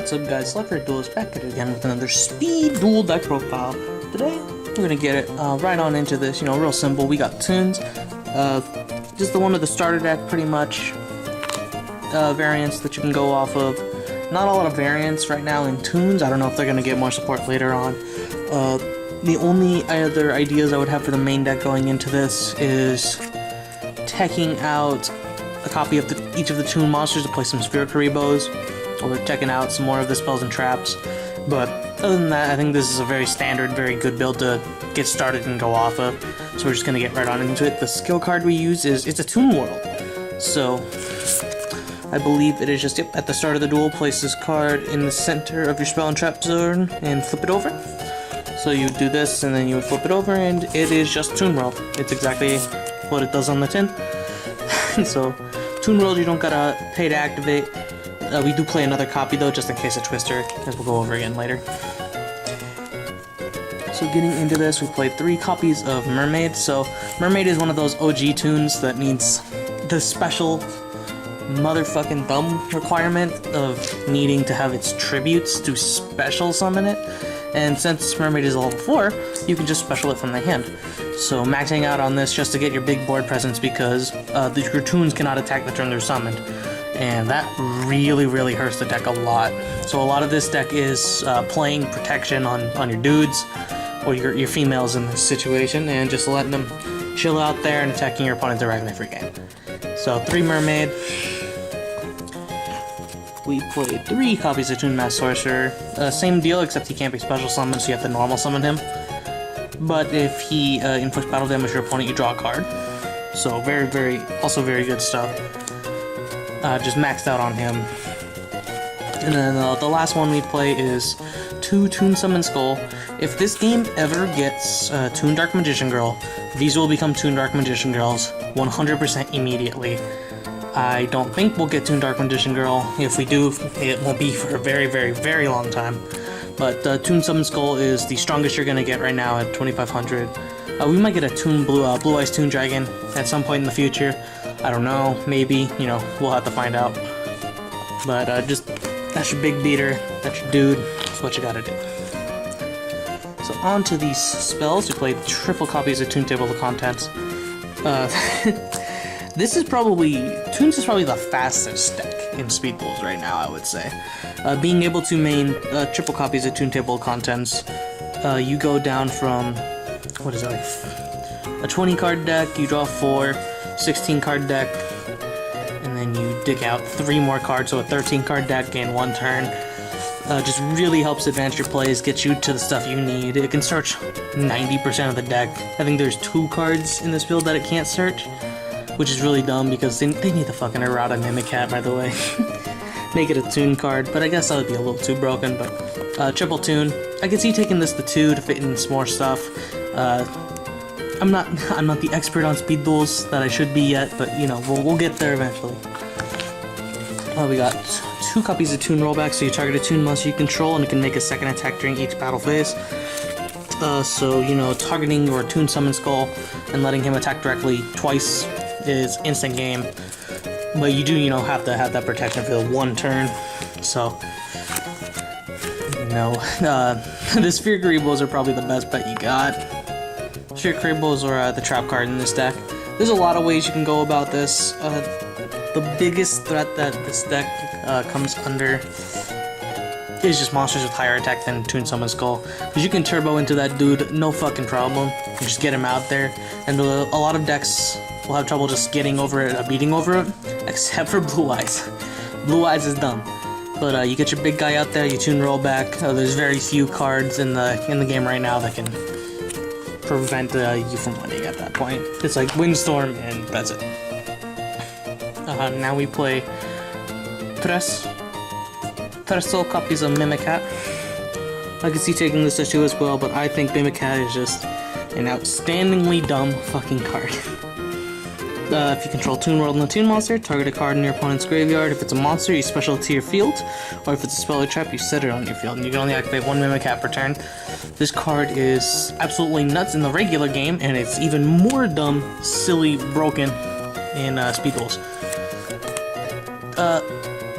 What's up guys, Slifer is back at it again with another Speed Duel deck profile. Today, we're gonna get it right on into this, real simple. We got Toons, just the one of the starter deck pretty much, variants that you can go off of. Not a lot of variants right now in Toons. I don't know if they're gonna get more support later on. The only other ideas I would have for the main deck going into this is teching out a copy of each of the Toon monsters to play some Spirit Karibos, or checking out some more of the spells and traps. But other than that, I think this is a very standard, very good build to get started and go off of. So we're just gonna get right on into it. The skill card we use it's a Toon World. So I believe it is just at the start of the duel, place this card in the center of your spell and trap zone and flip it over. So you would do this and then you would flip it over, and it is just Toon World. It's exactly what it does on the tin. So Toon World, you don't gotta pay to activate. We do play another copy though, just in case of Twister, as we'll go over again later. So getting into this, we played 3 copies of Mermaid. So Mermaid is one of those OG tunes that needs the special motherfucking thumb requirement of needing to have its tributes to special summon it. And since Mermaid is a level 4, you can just special it from the hand. So maxing out on this just to get your big board presence, because your tunes cannot attack the turn they're summoned. And that really hurts the deck a lot. So a lot of this deck is playing protection on your dudes or your females in this situation, and just letting them chill out there and attacking your opponent directly for game. So 3 Mermaid. We played 3 copies of Toon Mass Sorcerer. Same deal, except he can't be special summoned, so you have to normal summon him. But if he inflicts battle damage to your opponent, you draw a card. So also very good stuff. Just maxed out on him. And then the last one we play is 2 Toon Summon Skull. If this game ever gets Toon Dark Magician Girl, these will become Toon Dark Magician Girls 100% immediately. I don't think we'll get Toon Dark Magician Girl. If we do, it won't be for a very long time. But Toon Summon Skull is the strongest you're gonna get right now at 2500. We might get a Toon Blue Eyes Toon Dragon at some point in the future. I don't know, maybe, we'll have to find out. But that's your big beater, that's your dude, that's what you gotta do. So on to these spells. We played triple copies of Toon Table of Contents. Toons is probably the fastest deck in Speed Duels right now, I would say. Being able to main triple copies of Toon Table of Contents, you go down from, what is it, like a 20 card deck, you draw 4, 16 card deck, and then you dig out 3 more cards, so a 13 card deck, gain 1 turn. Just really helps advance your plays, get you to the stuff you need. It can search 90% of the deck. I think there's 2 cards in this build that it can't search, which is really dumb because they need the fucking errata Mimicat, by the way. Make it a Toon card, but I guess that would be a little too broken. But triple Toon, I can see taking this to 2 to fit in some more stuff. I'm not the expert on Speed Duels that I should be yet, but we'll get there eventually. We got 2 copies of Toon Rollback, so you target a Toon monster you control, and it can make a second attack during each battle phase. So targeting your Toon Summon Skull and letting him attack directly twice is instant game. But you do have to have that protection for the 1 turn. So the Sphere Karibos are probably the best bet you got. Sphere Karibos are the trap card in this deck. There's a lot of ways you can go about this. The biggest threat that this deck comes under is just monsters with higher attack than Toon Summon Skull. Because you can turbo into that dude, no fucking problem. You just get him out there. And a lot of decks will have trouble just getting over it, beating over it, except for Blue Eyes. Blue Eyes is dumb. But you get your big guy out there, you Toon Rollback. There's very few cards in the game right now that can prevent you from winning at that point. It's like Windstorm, and that's it. Now we play tres copies of Mimicat. I can see taking this to 2 as well, but I think Mimicat is just an outstandingly dumb fucking card. If you control Toon World and a Toon monster, target a card in your opponent's graveyard. If it's a monster, you special it to your field, or if it's a spell or trap, you set it on your field, and you can only activate 1 Mimicat per turn. This card is absolutely nuts in the regular game, and it's even more dumb, silly, broken in Speed Duels.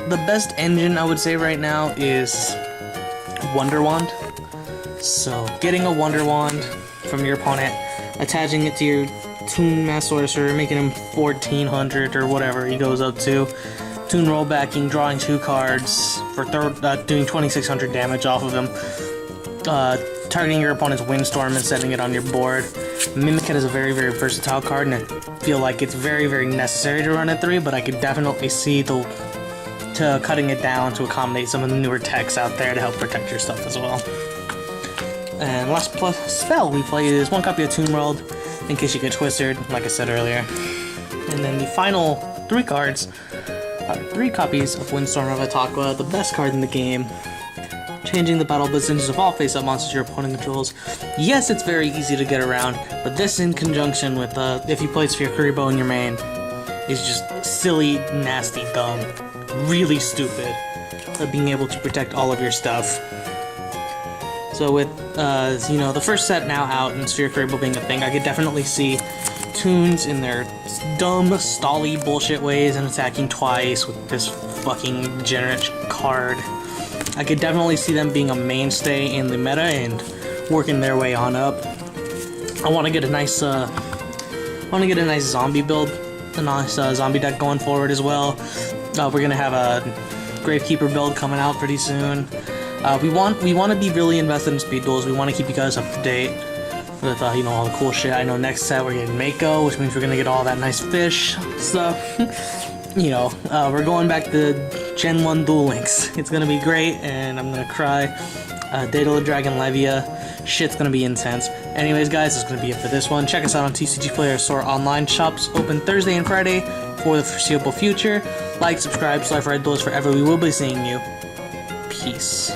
the best engine I would say right now is Wonder Wand. So getting a Wonder Wand from your opponent, attaching it to your Toon Mass Sorcerer, making him 1400 or whatever he goes up to. Toon rollbacking, drawing 2 cards for doing 2600 damage off of him. Targeting your opponent's Windstorm and setting it on your board. Mimic-It is a very, very versatile card, and I feel like it's very, very necessary to run at 3, but I could definitely see cutting it down to accommodate some of the newer techs out there to help protect your stuff as well. And last spell we play is 1 copy of Toon World, in case you get twisted, like I said earlier. And then the final 3 cards are 3 copies of Windstorm of Atakwa, the best card in the game. Changing the battle percentages of all face-up monsters your opponent controls. Yes, it's very easy to get around, but this in conjunction with, if you play Sphere Kuriboh in your main, is just silly, nasty, dumb, really stupid, being able to protect all of your stuff. So with, you know, the first set now out and Sphere Kuriboh being a thing, I could definitely see Toons in their dumb, stally bullshit ways and attacking twice with this fucking degenerate card. I could definitely see them being a mainstay in the meta and working their way on up. I want to get a nice, zombie build, a nice zombie deck going forward as well. We're gonna have a Gravekeeper build coming out pretty soon. We want to be really invested in Speed Duels. We want to keep you guys up to date with you know, all the cool shit. I know next set we're getting Mako, which means we're gonna get all that nice fish stuff. You know, we're going back to Gen 1 Duel Links. It's gonna be great, and I'm gonna cry. Data Dragon Levia, shit's gonna be intense. Anyways, guys, that's gonna be it for this one. Check us out on TCGPlayer, Sora Online. Shops open Thursday and Friday for the foreseeable future. Like, subscribe, Slifer, DUELS forever. We will be seeing you. Peace.